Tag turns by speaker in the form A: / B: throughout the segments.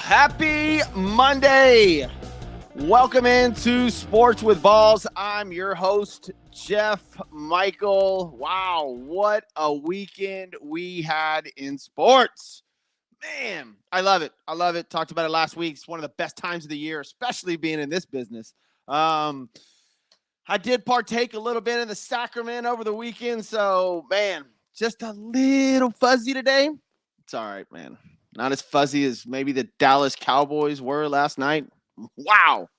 A: Happy Monday. Welcome into Sports with Balls. I'm your host, Jeff Michael. Wow, what a weekend we had in sports. Man, I love it. I love it. Talked about it last week. It's one of the best times of the year, especially being in this business. I did partake a little bit in the sacrament over the weekend. So, man, just a little fuzzy today. It's all right, man. Not as fuzzy as maybe the Dallas Cowboys were last night. Wow.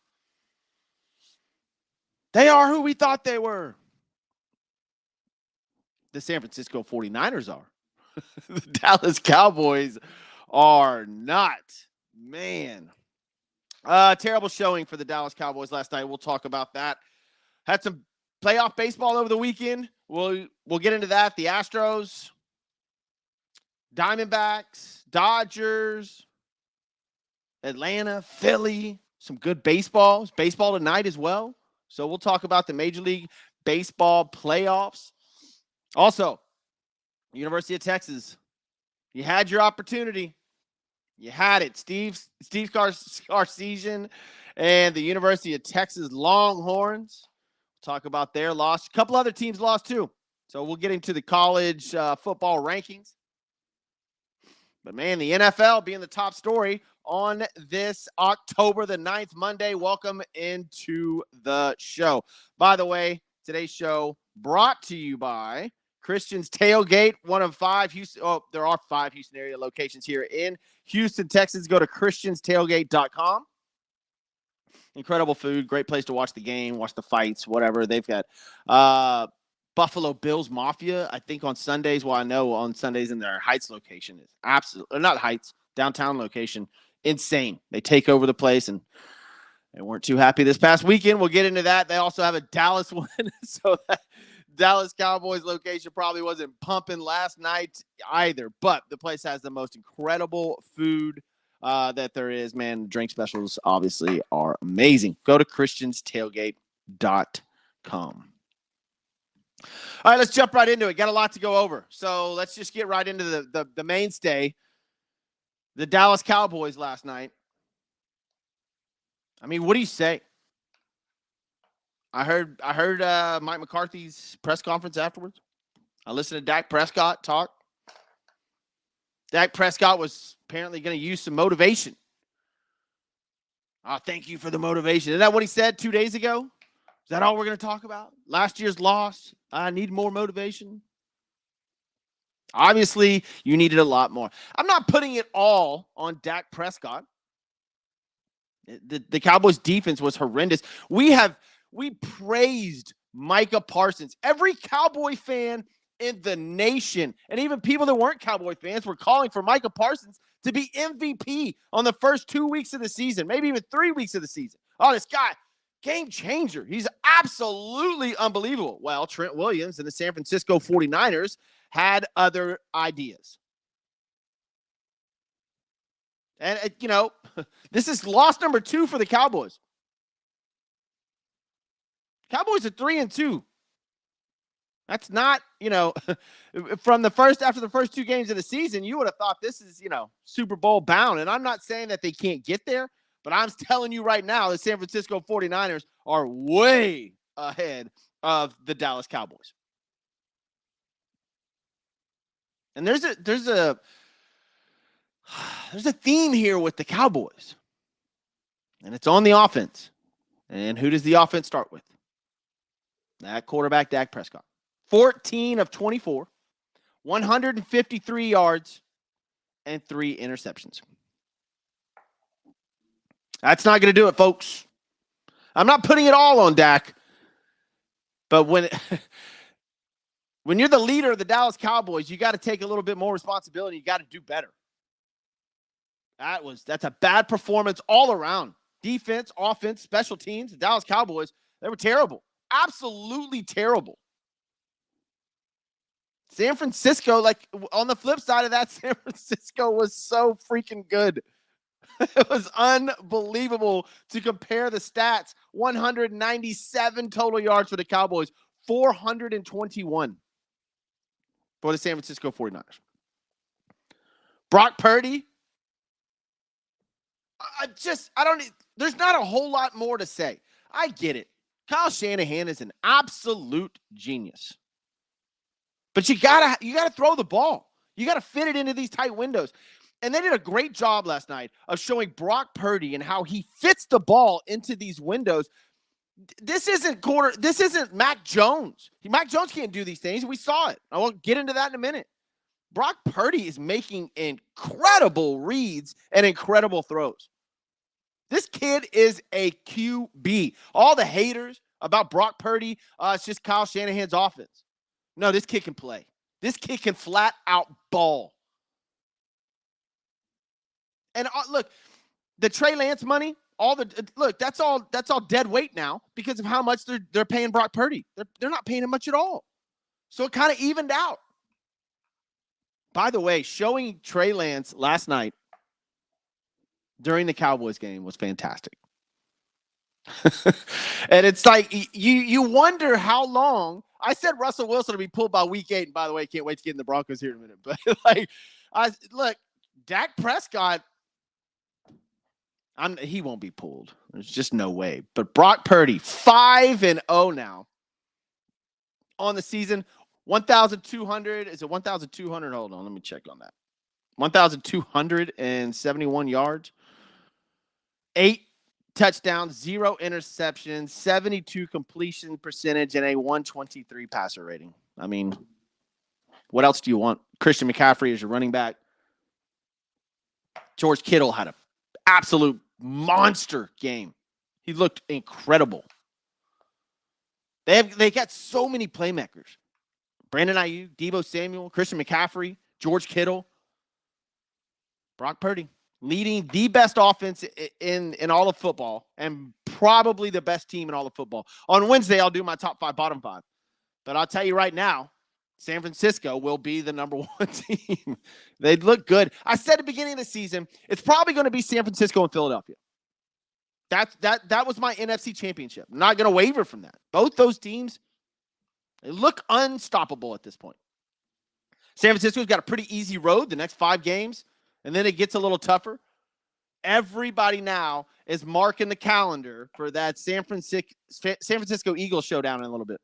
A: They are who we thought they were. The San Francisco 49ers are. The Dallas Cowboys are not. Man. Terrible showing for the Dallas Cowboys last night. We'll talk about that. Had some playoff baseball over the weekend. We'll get into that. The Astros, Diamondbacks, Dodgers, Atlanta, Philly, some good baseball. It's baseball tonight as well. So we'll talk about the Major League Baseball playoffs. Also, University of Texas, you had your opportunity. You had it. Steve Sarkisian and the University of Texas Longhorns. We'll talk about their loss. A couple other teams lost too. So we'll get into the college football rankings. But, man, the NFL being the top story on this October the 9th, Monday. Welcome into the show. By the way, today's show brought to you by Christian's Tailgate, one of 5 Houston. Oh, there are 5 Houston area locations here in Houston, Texas. Go to christianstailgate.com. Incredible food, great place to watch the game, watch the fights, whatever. They've got Buffalo Bills Mafia, I think on Sundays. Well, I know on Sundays in their Heights location is absolutely, not Heights, downtown location, insane. They take over the place, and they weren't too happy this past weekend. We'll get into that. They also have a Dallas one, so that Dallas Cowboys location probably wasn't pumping last night either. But the place has the most incredible food that there is, man. Drink specials obviously are amazing. Go to christianstailgate.com. All right, let's jump right into it. Got a lot to go over. So let's just get right into the mainstay. The Dallas Cowboys last night. I mean, what do you say? I heard Mike McCarthy's press conference afterwards. I listened to Dak Prescott talk. Dak Prescott was apparently going to use some motivation. Thank you for the motivation. Isn't that what he said 2 days ago? Is that all we're going to talk about? Last year's loss. I need more motivation. Obviously, you needed a lot more. I'm not putting it all on Dak Prescott. The Cowboys' defense was horrendous. We praised Micah Parsons. Every Cowboy fan in the nation, and even people that weren't Cowboy fans, were calling for Micah Parsons to be MVP on the first 2 weeks of the season, maybe even 3 weeks of the season. Oh, this guy, game changer. He's absolutely unbelievable. Well, Trent Williams and the San Francisco 49ers had other ideas. And, this is loss number 2 for the Cowboys. Cowboys are 3-2. That's not, after the first 2 games of the season, you would have thought this is, Super Bowl bound. And I'm not saying that they can't get there, but I'm telling you right now, the San Francisco 49ers are way ahead of the Dallas Cowboys. And there's a theme here with the Cowboys. And it's on the offense. And who does the offense start with? That quarterback, Dak Prescott. 14 of 24, 153 yards, and 3 interceptions. That's not going to do it, folks. I'm not putting it all on Dak, but when you're the leader of the Dallas Cowboys, you got to take a little bit more responsibility. You got to do better. That's a bad performance all around. Defense, offense, special teams. The Dallas Cowboys, they were terrible. Absolutely terrible. San Francisco, like on the flip side of that, San Francisco was so freaking good. It was unbelievable to compare the stats. 197 total yards for the Cowboys, 421 for the San Francisco 49ers. Brock Purdy, there's not a whole lot more to say. I get it. Kyle Shanahan is an absolute genius. But you gotta throw the ball. You gotta fit it into these tight windows. And they did a great job last night of showing Brock Purdy and how he fits the ball into these windows. This isn't Mac Jones. Mac Jones can't do these things. We saw it. I won't get into that in a minute. Brock Purdy is making incredible reads and incredible throws. This kid is a QB. All the haters about Brock Purdy, it's just Kyle Shanahan's offense. No, this kid can play. This kid can flat out ball. And look, the Trey Lance money, that's all dead weight now because of how much they're paying Brock Purdy. They're not paying him much at all. So it kind of evened out. By the way, showing Trey Lance last night during the Cowboys game was fantastic. And it's like you wonder how long. I said Russell Wilson will be pulled by week 8, and by the way, can't wait to get in the Broncos here in a minute. But look, Dak Prescott, he won't be pulled. There's just no way. But Brock Purdy, 5-0 now on the season. 1,200. Is it 1,200? Hold on, let me check on that. 1,271 yards, 8 touchdowns, 0 interceptions, 72 completion percentage, and a 123 passer rating. I mean, what else do you want? Christian McCaffrey is your running back. George Kittle had an absolute monster game. He looked incredible. They got so many playmakers. Brandon Ayuk, Deebo Samuel, Christian McCaffrey, George Kittle, Brock Purdy, leading the best offense in all of football and probably the best team in all of football. On Wednesday, I'll do my top 5, bottom 5. But I'll tell you right now, San Francisco will be the number 1 team. They look good. I said at the beginning of the season, it's probably going to be San Francisco and Philadelphia. That was my NFC championship. I'm not going to waver from that. Both those teams, they look unstoppable at this point. San Francisco's got a pretty easy road the next 5 games, and then it gets a little tougher. Everybody now is marking the calendar for that San Francisco Eagles showdown in a little bit.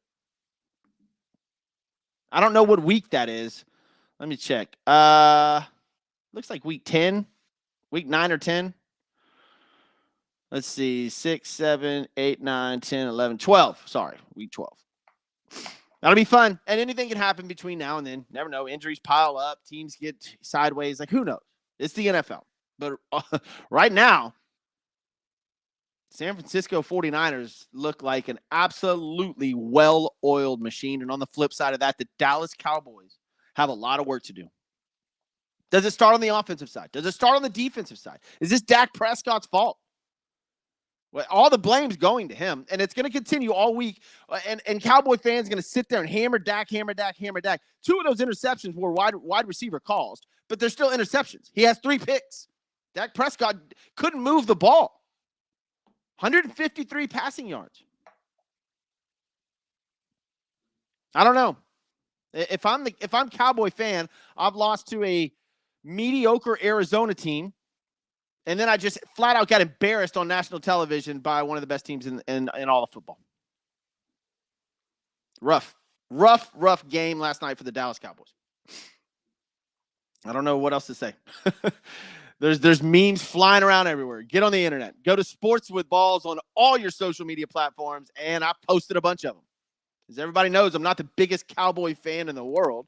A: I don't know what week that is. Let me check. Looks like week 10, week 9 or 10. Let's see, 6, 7, 8, 9, 10, 11, 12. Sorry, week 12. That'll be fun. And anything can happen between now and then. Never know. Injuries pile up. Teams get sideways. Like, who knows? It's the NFL. But right now, San Francisco 49ers look like an absolutely well-oiled machine. And on the flip side of that, the Dallas Cowboys have a lot of work to do. Does it start on the offensive side? Does it start on the defensive side? Is this Dak Prescott's fault? Well, all the blame's going to him, and it's going to continue all week. And Cowboy fans are going to sit there and hammer Dak. 2 of those interceptions were wide receiver calls, but they're still interceptions. He has 3 picks. Dak Prescott couldn't move the ball. 153 passing yards. I don't know. If I'm Cowboy fan, I've lost to a mediocre Arizona team. And then I just flat out got embarrassed on national television by one of the best teams in all of football. Rough game last night for the Dallas Cowboys. I don't know what else to say. There's memes flying around everywhere. Get on the internet. Go to Sports with Balls on all your social media platforms, and I've posted a bunch of them. As everybody knows, I'm not the biggest Cowboy fan in the world.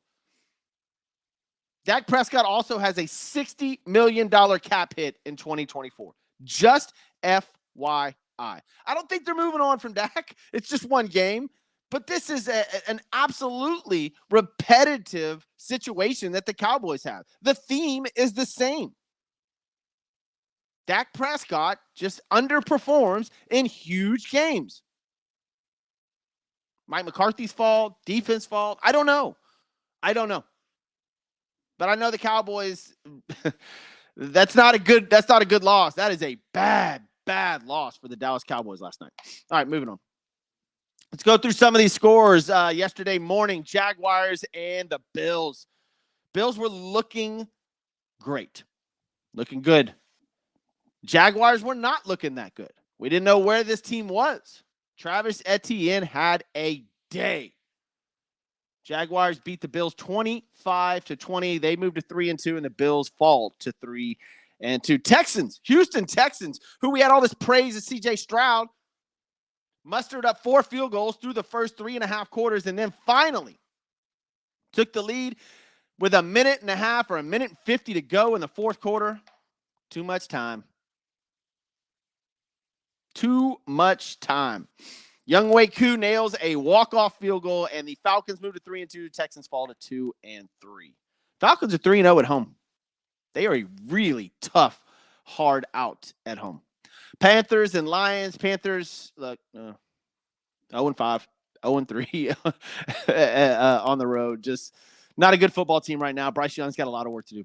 A: Dak Prescott also has a $60 million cap hit in 2024. Just FYI. I don't think they're moving on from Dak. It's just one game. But this is an absolutely repetitive situation that the Cowboys have. The theme is the same. Dak Prescott just underperforms in huge games. Mike McCarthy's fault, defense fault. I don't know. But I know the Cowboys, That's not a good loss. That is a bad loss for the Dallas Cowboys last night. All right, moving on. Let's go through some of these scores. Yesterday morning, Jaguars and the Bills. Bills were looking great, looking good. Jaguars were not looking that good. We didn't know where this team was. Travis Etienne had a day. Jaguars beat the Bills 25-20. They moved to 3-2, and the Bills fall to 3-2. Houston Texans, who we had all this praise of C.J. Stroud, mustered up 4 field goals through the first 3.5 quarters, and then finally took the lead with a minute and a half or a minute and 50 to go in the fourth quarter. Too much time. Younghoe Koo nails a walk-off field goal, and the Falcons move to 3-2. Texans fall to 2-3. Falcons are 3-0 at home. They are a really tough, hard out at home. Panthers and Lions. Panthers, look, 0-5, 0-3 on the road. Just not a good football team right now. Bryce Young's got a lot of work to do.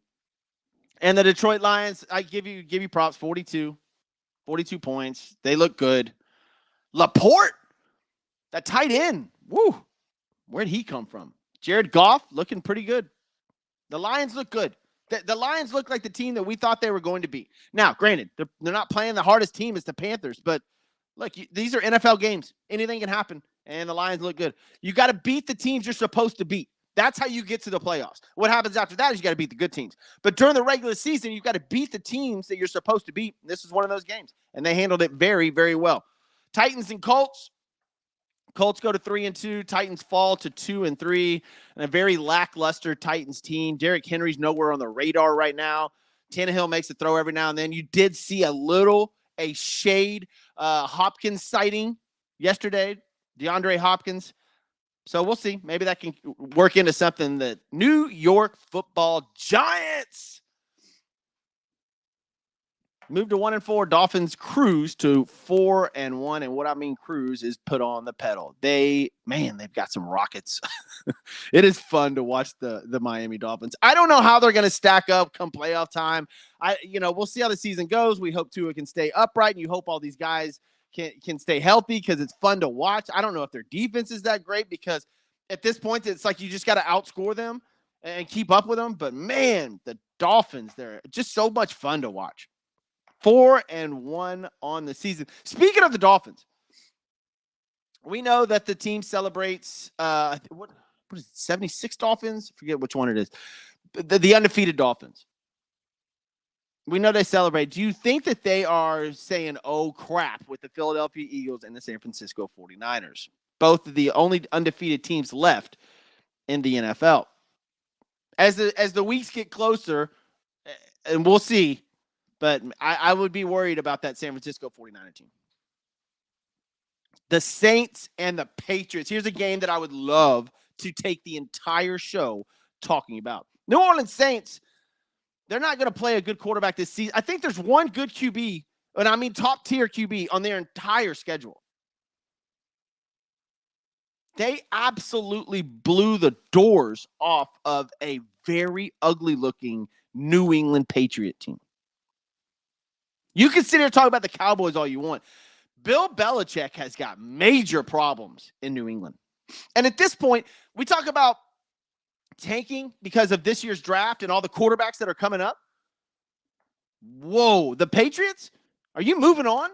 A: And the Detroit Lions, I give you props, 42 points. They look good. Laporte, that tight end, woo, where'd he come from? Jared Goff looking pretty good. The Lions look good. The Lions look like the team that we thought they were going to be. Now, granted, they're not playing the hardest team as the Panthers, but look, these are NFL games. Anything can happen, and the Lions look good. You got to beat the teams you're supposed to beat. That's how you get to the playoffs. What happens after that is you got to beat the good teams. But during the regular season, you've got to beat the teams that you're supposed to beat. This is one of those games, and they handled it very, very well. Titans and Colts. Colts go to 3-2. Titans fall to 2-3. And a very lackluster Titans team. Derrick Henry's nowhere on the radar right now. Tannehill makes a throw every now and then. You did see a shade Hopkins sighting yesterday. DeAndre Hopkins. So we'll see. Maybe that can work into something. The New York Football Giants move to 1-4. Dolphins cruise to 4-1. And what I mean cruise is put on the pedal. They've got some rockets. It is fun to watch the Miami Dolphins. I don't know how they're going to stack up come playoff time. We'll see how the season goes. We hope Tua can stay upright, and you hope all these guys can stay healthy because it's fun to watch. I don't know if their defense is that great because at this point it's like you just got to outscore them and keep up with them. But man, the Dolphins, they're just so much fun to watch. 4-1 on the season. Speaking of the Dolphins, we know that the team celebrates what is it, 76 Dolphins? I forget which one it is. The undefeated Dolphins. We know they celebrate. Do you think that they are saying, oh, crap, with the Philadelphia Eagles and the San Francisco 49ers? Both of the only undefeated teams left in the NFL. As the weeks get closer, and we'll see, but I would be worried about that San Francisco 49er team. The Saints and the Patriots. Here's a game that I would love to take the entire show talking about. New Orleans Saints, they're not going to play a good quarterback this season. I think there's one good QB, and I mean top-tier QB, on their entire schedule. They absolutely blew the doors off of a very ugly-looking New England Patriot team. You can sit here and talk about the Cowboys all you want. Bill Belichick has got major problems in New England. And at this point, we talk about tanking because of this year's draft and all the quarterbacks that are coming up. Whoa, the Patriots? Are you moving on?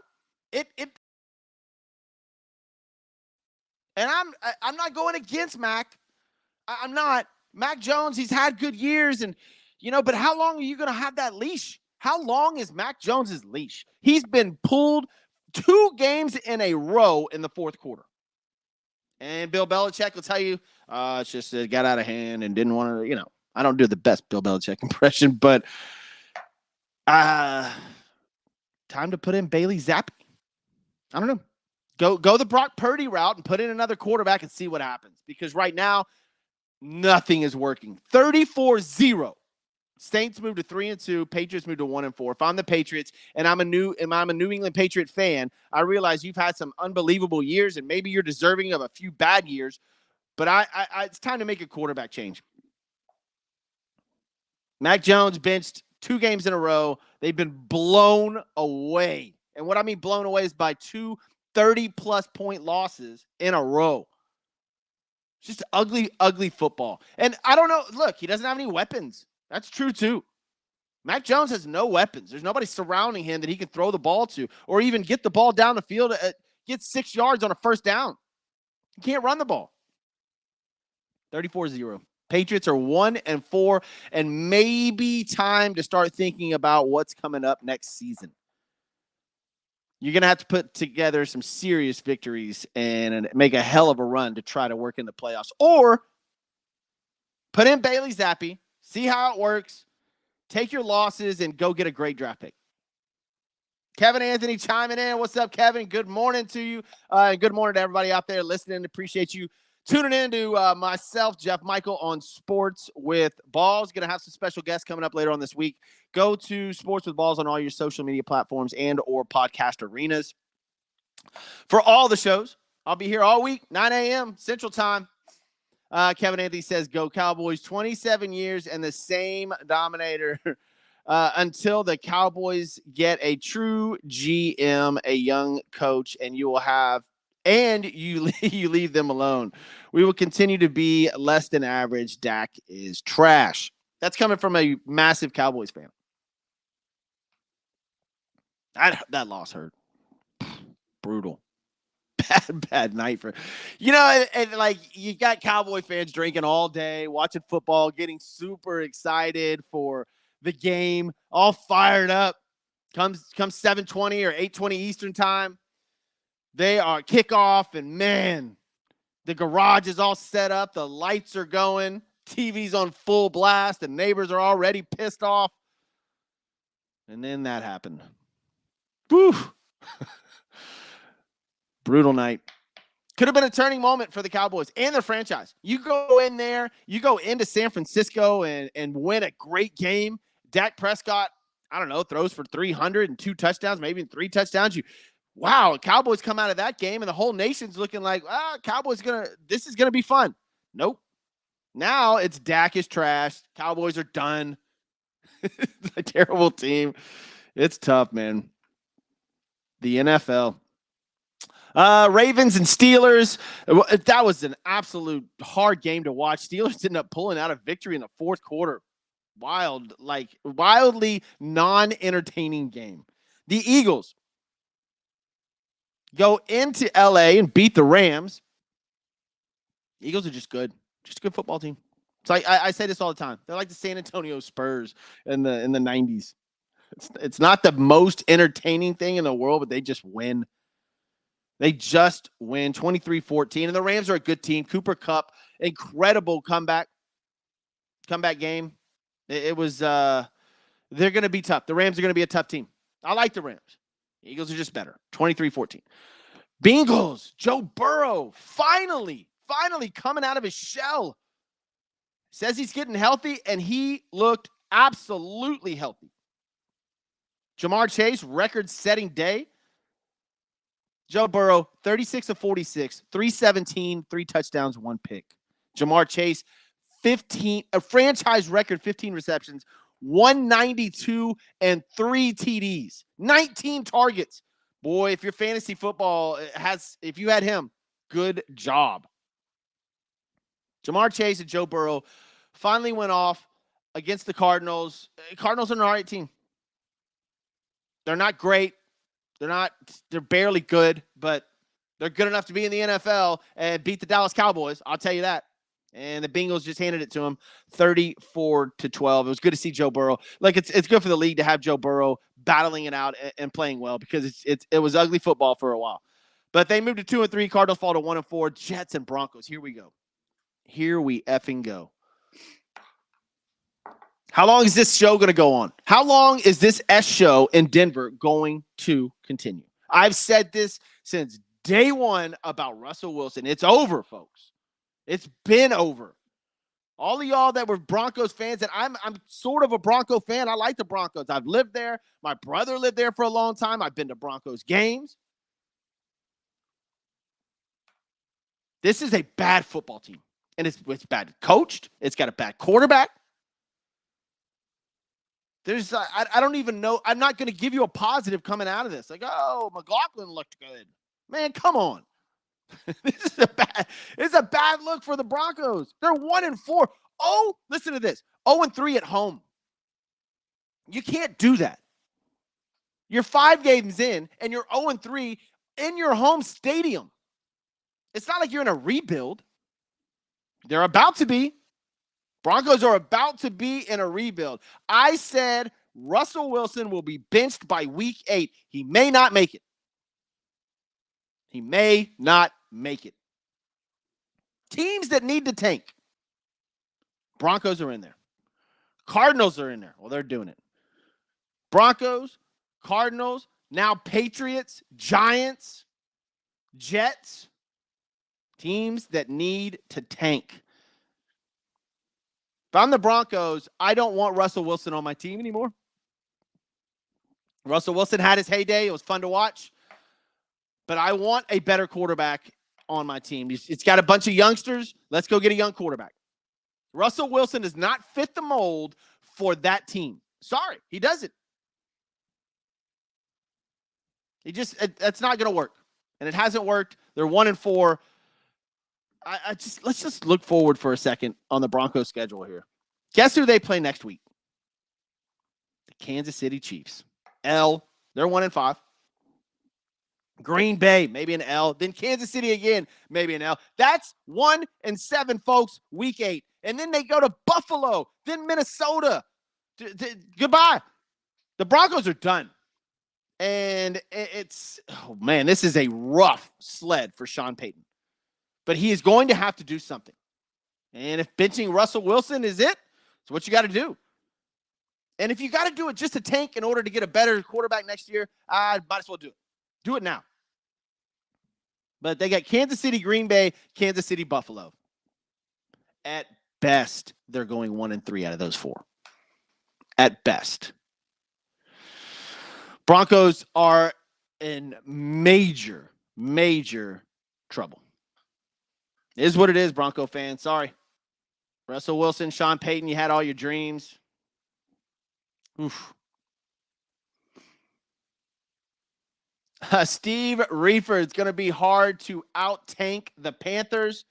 A: And I'm not going against Mac. I'm not. Mac Jones, he's had good years, and but how long are you going to have that leash? How long is Mac Jones's leash? He's been pulled 2 games in a row in the fourth quarter. And Bill Belichick will tell you, it's just it got out of hand and didn't want to, I don't do the best Bill Belichick impression, but time to put in Bailey Zappi. I don't know. Go the Brock Purdy route and put in another quarterback and see what happens. Because right now, nothing is working. 34-0. Saints move to 3-2. Patriots move to 1-4. If I'm the Patriots and I'm a New England Patriot fan, I realize you've had some unbelievable years and maybe you're deserving of a few bad years. But it's time to make a quarterback change. Mac Jones benched 2 games in a row. They've been blown away. And what I mean blown away is by 2 30-plus point losses in a row. It's just ugly, ugly football. And I don't know. Look, he doesn't have any weapons. That's true, too. Mac Jones has no weapons. There's nobody surrounding him that he can throw the ball to or even get the ball down the field, get 6 yards on a first down. He can't run the ball. 34-0. Patriots are 1-4, and maybe time to start thinking about what's coming up next season. You're going to have to put together some serious victories and make a hell of a run to try to work in the playoffs. Or put in Bailey Zappi, see how it works, take your losses, and go get a great draft pick. Kevin Anthony chiming in. What's up, Kevin? Good morning to you. And good morning to everybody out there listening. Appreciate you tuning in to myself, Jeff Michael, on Sports with Balls. Going to have some special guests coming up later on this week. Go to Sports with Balls on all your social media platforms and or podcast arenas. For all the shows, I'll be here all week, 9 a.m. Central Time. Kevin Anthony says, go Cowboys, 27 years and the same dominator until the Cowboys get a true GM, a young coach, and you will have, and you leave them alone. We will continue to be less than average. Dak is trash. That's coming from a massive Cowboys fan. That loss hurt. Brutal. Bad night for, and like you got Cowboy fans drinking all day, watching football, getting super excited for the game, all fired up. Comes 7:20 or 8:20 Eastern time. They are kickoff, and man, the garage is all set up. The lights are going. TV's on full blast. The neighbors are already pissed off. And then that happened. Whew. Brutal night. Could have been a turning moment for the Cowboys and their franchise. You go in there, you go into San Francisco and win a great game. Dak Prescott, I don't know, throws for 300 and 2 touchdowns, maybe 3 touchdowns. Wow, Cowboys come out of that game and the whole nation's looking like, this is going to be fun. Nope. Now it's Dak is trash. Cowboys are done. It's a terrible team. It's tough, man. The NFL. Ravens and Steelers. That was an absolute hard game to watch. Steelers ended up pulling out a victory in the fourth quarter. Wildly non-entertaining game. The Eagles go into LA and beat the Rams. Eagles are just good. Just a good football team. So I say this all the time. They're like the San Antonio Spurs in the 90s. It's not the most entertaining thing in the world, but they just win. They just win 23-14. And the Rams are a good team. Cooper Kupp, incredible comeback game. It was they're going to be tough. The Rams are going to be a tough team. I like the Rams. The Eagles are just better. 23-14. Bengals, Joe Burrow, finally coming out of his shell. Says he's getting healthy, and he looked absolutely healthy. Jamar Chase, record-setting day. Joe Burrow, 36 of 46, 317, 3 touchdowns, 1 pick. Jamar Chase, a franchise record 15 receptions, 192, and 3 TDs. 19 targets. Boy, if your fantasy football if you had him, good job. Jamar Chase and Joe Burrow finally went off against the Cardinals. Cardinals are an all right team. They're not great. They're barely good, but they're good enough to be in the NFL and beat the Dallas Cowboys. I'll tell you that. And the Bengals just handed it to them 34-12. It was good to see Joe Burrow. Like it's good for the league to have Joe Burrow battling it out and playing well because it was ugly football for a while. But they moved to 2-3. Cardinals fall to 1-4. Jets and Broncos. Here we go. Here we effing go. How long is this show going to go on? How long is this S show in Denver going to continue? I've said this since day one about Russell Wilson. It's over, folks. It's been over. All of y'all that were Broncos fans, and I'm sort of a Bronco fan. I like the Broncos. I've lived there. My brother lived there for a long time. I've been to Broncos games. This is a bad football team. And it's bad coached. It's got a bad quarterback. I don't even know. I'm not going to give you a positive coming out of this. Like, oh, McLaughlin looked good. Man, come on. It's a bad look for the Broncos. They're 1-4. Oh, listen to this. 0-3 at home. You can't do that. You're 5 games in, and you're 0-3 in your home stadium. It's not like you're in a rebuild. They're about to be. Broncos are about to be in a rebuild. I said Russell Wilson will be benched by week 8. He may not make it. He may not make it. Teams that need to tank. Broncos are in there. Cardinals are in there. Well, they're doing it. Broncos, Cardinals, now Patriots, Giants, Jets. Teams that need to tank. If I'm the Broncos, I don't want Russell Wilson on my team anymore. Russell Wilson had his heyday. It was fun to watch. But I want a better quarterback on my team. It's got a bunch of youngsters. Let's go get a young quarterback. Russell Wilson does not fit the mold for that team. Sorry, he doesn't. That's not going to work. And it hasn't worked. They're 1-4. Let's just look forward for a second on the Broncos schedule here. Guess who they play next week? The Kansas City Chiefs. They're 1-5. Green Bay, maybe an L. Then Kansas City again, maybe an L. That's 1-7, folks, week 8. And then they go to Buffalo, then Minnesota. Goodbye. The Broncos are done. And oh man, this is a rough sled for Sean Payton. But he is going to have to do something. And if benching Russell Wilson is it, it's what you got to do. And if you got to do it just to tank in order to get a better quarterback next year, I might as well do it. Do it now. But they got Kansas City, Green Bay, Kansas City, Buffalo. At best, they're going 1-3 out of those 4. At best. Broncos are in major, major trouble. It is what it is, Bronco fans. Sorry. Russell Wilson, Sean Payton, you had all your dreams. Oof. Steve Reefer, it's going to be hard to out-tank the Panthers.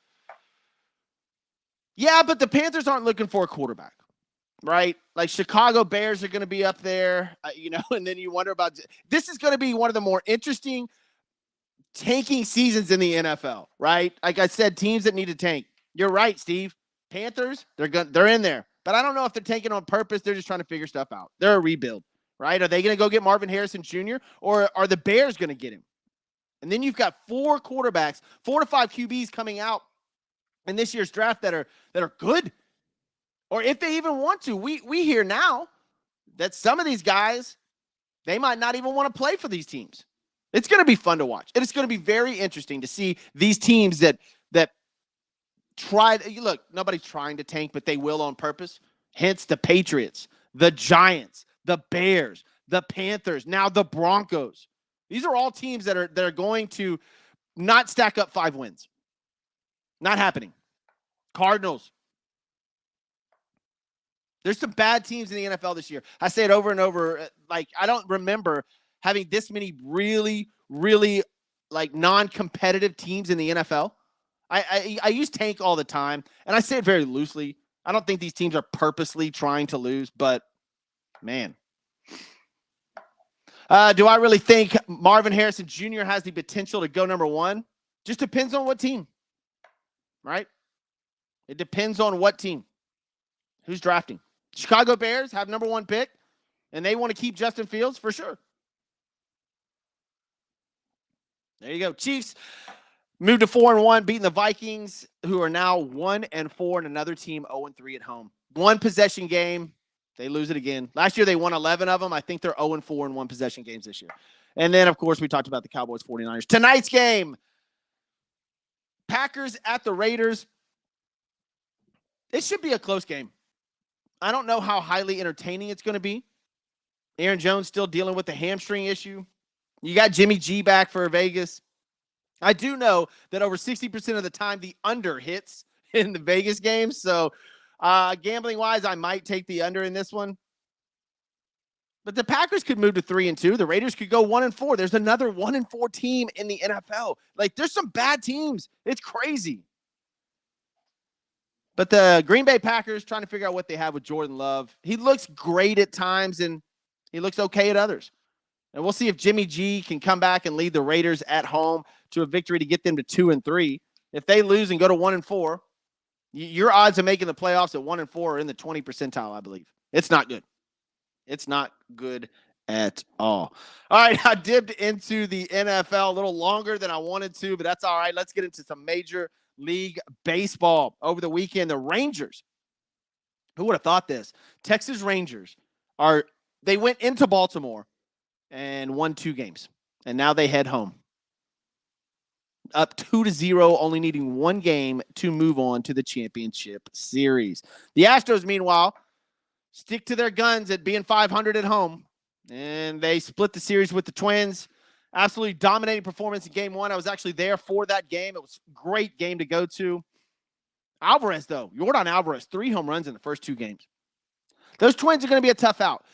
A: Yeah, but the Panthers aren't looking for a quarterback, right? Like Chicago Bears are going to be up there, and then you wonder about – this is going to be one of the more interesting tanking seasons in the NFL, right? Like I said, teams that need to tank. You're right, Steve. Panthers, they're in there. But I don't know if they're tanking on purpose. They're just trying to figure stuff out. They're a rebuild. Right? Are they going to go get Marvin Harrison Jr. or are the Bears going to get him? And then you've got 4 quarterbacks, 4 to 5 QBs coming out in this year's draft that are good. Or if they even want to, we hear now that some of these guys, they might not even want to play for these teams. It's going to be fun to watch. And it's going to be very interesting to see these teams that try. Look, nobody's trying to tank, but they will on purpose. Hence the Patriots, the Giants, the Bears, the Panthers, now the Broncos. These are all teams that are going to not stack up 5 wins. Not happening. Cardinals. There's some bad teams in the NFL this year. I say it over and over. Like, I don't remember having this many really, really like non-competitive teams in the NFL. I use tank all the time, and I say it very loosely. I don't think these teams are purposely trying to lose, but man. Do I really think Marvin Harrison Jr. has the potential to go number 1? Just depends on what team, right? It depends on what team. Who's drafting? Chicago Bears have number 1 pick, and they want to keep Justin Fields for sure. There you go. Chiefs moved to 4-1, beating the Vikings, who are now 1-4, and another team 0-3 at home. 1 possession game. They lose it again. Last year, they won 11 of them. I think they're 0-4 in 1 possession games this year. And then, of course, we talked about the Cowboys 49ers. Tonight's game, Packers at the Raiders. It should be a close game. I don't know how highly entertaining it's going to be. Aaron Jones still dealing with the hamstring issue. You got Jimmy G back for Vegas. I do know that over 60% of the time the under hits in the Vegas games. So gambling-wise, I might take the under in this one. But the Packers could move to 3-2. The Raiders could go 1-4. There's another 1-4 team in the NFL. Like, there's some bad teams. It's crazy. But the Green Bay Packers trying to figure out what they have with Jordan Love. He looks great at times, and he looks okay at others. And we'll see if Jimmy G can come back and lead the Raiders at home to a victory to get them to 2-3. If they lose and go to 1-4, your odds of making the playoffs at 1-4 are in the 20 percentile, I believe. It's not good. It's not good at all. All right, I dipped into the NFL a little longer than I wanted to, but that's all right. Let's get into some Major League Baseball. Over the weekend, the Rangers, who would have thought this? Texas Rangers they went into Baltimore and won 2 games, and now they head home. Up 2-0, only needing 1 game to move on to the championship series. The Astros, meanwhile, stick to their guns at being 500 at home, and they split the series with the Twins. Absolutely dominating performance in Game 1. I was actually there for that game. It was a great game to go to. Alvarez, though, Yordan Alvarez, 3 home runs in the first 2 games. Those Twins are going to be a tough out.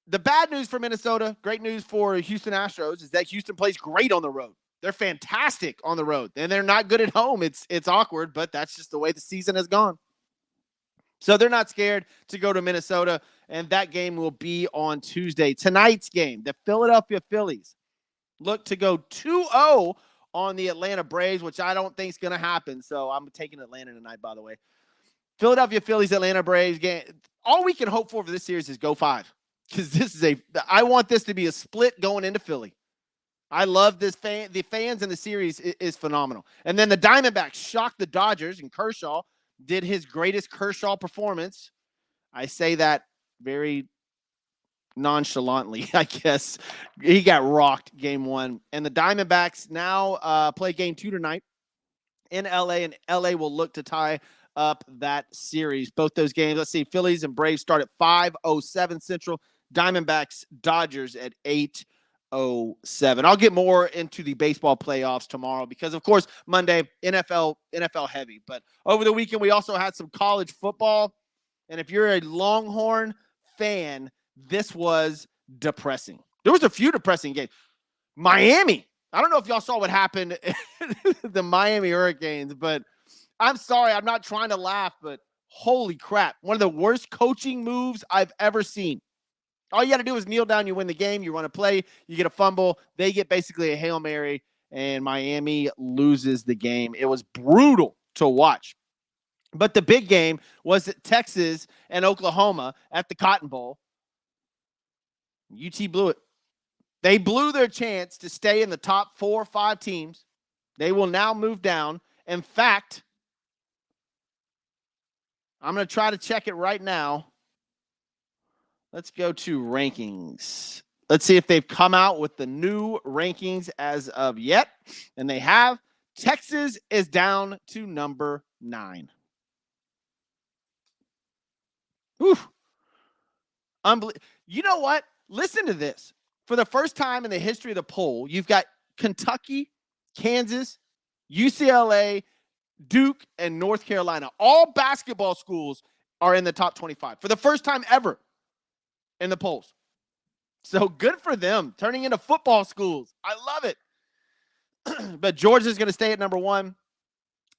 A: The bad news for Minnesota, great news for Houston Astros, is that Houston plays great on the road. They're fantastic on the road, and they're not good at home. It's awkward, but that's just the way the season has gone. So they're not scared to go to Minnesota, and that game will be on Tuesday. Tonight's game, the Philadelphia Phillies look to go 2-0 on the Atlanta Braves, which I don't think is going to happen. So I'm taking Atlanta tonight, by the way. Philadelphia Phillies, Atlanta Braves game. All we can hope for this series is go 5, because I want this to be a split going into Philly. I love this the fans in the series is phenomenal. And then the Diamondbacks shocked the Dodgers, and Kershaw did his greatest Kershaw performance. I say that very nonchalantly, I guess. He got rocked Game 1. And the Diamondbacks now play Game 2 tonight in LA, and LA will look to tie up that series. Both those games, let's see, Phillies and Braves start at 5:07 Central. Diamondbacks, Dodgers at 8:07. I'll get more into the baseball playoffs tomorrow because, of course, Monday, NFL heavy. But over the weekend, we also had some college football. And if you're a Longhorn fan, this was depressing. There was a few depressing games. Miami. I don't know if y'all saw what happened the Miami Hurricanes, but I'm sorry. I'm not trying to laugh, but holy crap. One of the worst coaching moves I've ever seen. All you got to do is kneel down. You win the game. You run a play. You get a fumble. They get basically a Hail Mary, and Miami loses the game. It was brutal to watch. But the big game was at Texas and Oklahoma at the Cotton Bowl. UT blew it. They blew their chance to stay in the top 4 or 5 teams. They will now move down. In fact, I'm going to try to check it right now. Let's go to rankings. Let's see if they've come out with the new rankings as of yet. And they have. Texas is down to number 9. Whew. You know what? Listen to this. For the first time in the history of the poll, you've got Kentucky, Kansas, UCLA, Duke, and North Carolina. All basketball schools are in the top 25 for the first time ever in the polls. So good for them, turning into football schools. I love it. But Georgia's going to stay at number 1.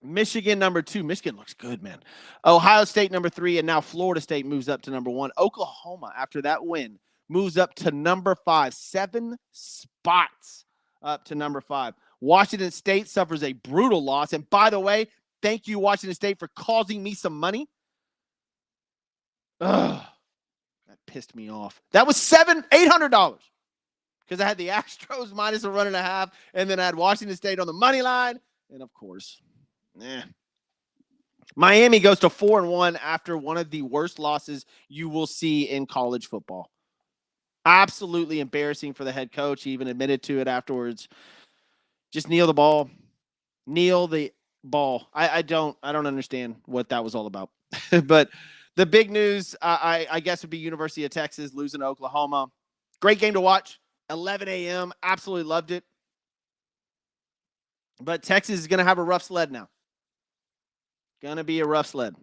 A: Michigan, number 2. Michigan looks good, man. Ohio State, number 3. And now Florida State moves up to number 1. Oklahoma, after that win, moves up to number 5. 7 spots up to number 5. Washington State suffers a brutal loss. And by the way, thank you, Washington State, for causing me some money. Ugh. That pissed me off. That was $800 because I had the Astros minus a 1.5, and then I had Washington State on the money line. And of course, Miami goes to 4-1 after one of the worst losses you will see in college football. Absolutely embarrassing for the head coach. He even admitted to it afterwards. Just kneel the ball. Kneel the ball. I don't understand what that was all about. But the big news, I guess, would be University of Texas losing to Oklahoma. Great game to watch. 11 a.m. Absolutely loved it. But Texas is going to have a rough sled now. Going to be a rough sled.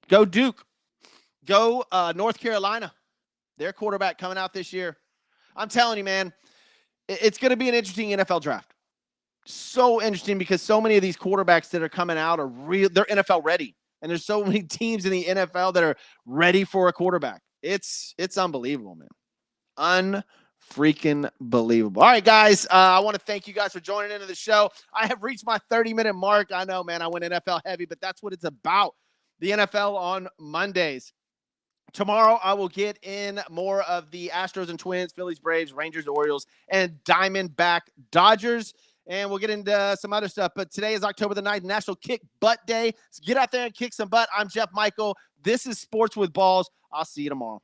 A: Go Duke. Go North Carolina. Their quarterback coming out this year. I'm telling you, man, it's going to be an interesting NFL draft. So interesting because so many of these quarterbacks that are coming out are they're NFL ready. And there's so many teams in the NFL that are ready for a quarterback. It's unbelievable, man. Unfreaking believable. All right, guys. I want to thank you guys for joining into the show. I have reached my 30-minute mark. I know, man, I went NFL heavy, but that's what it's about. The NFL on Mondays. Tomorrow, I will get in more of the Astros and Twins, Phillies, Braves, Rangers, Orioles, and Diamondback Dodgers. And we'll get into some other stuff. But today is October the 9th, National Kick Butt Day. So get out there and kick some butt. I'm Jeff Michael. This is Sports with Balls. I'll see you tomorrow.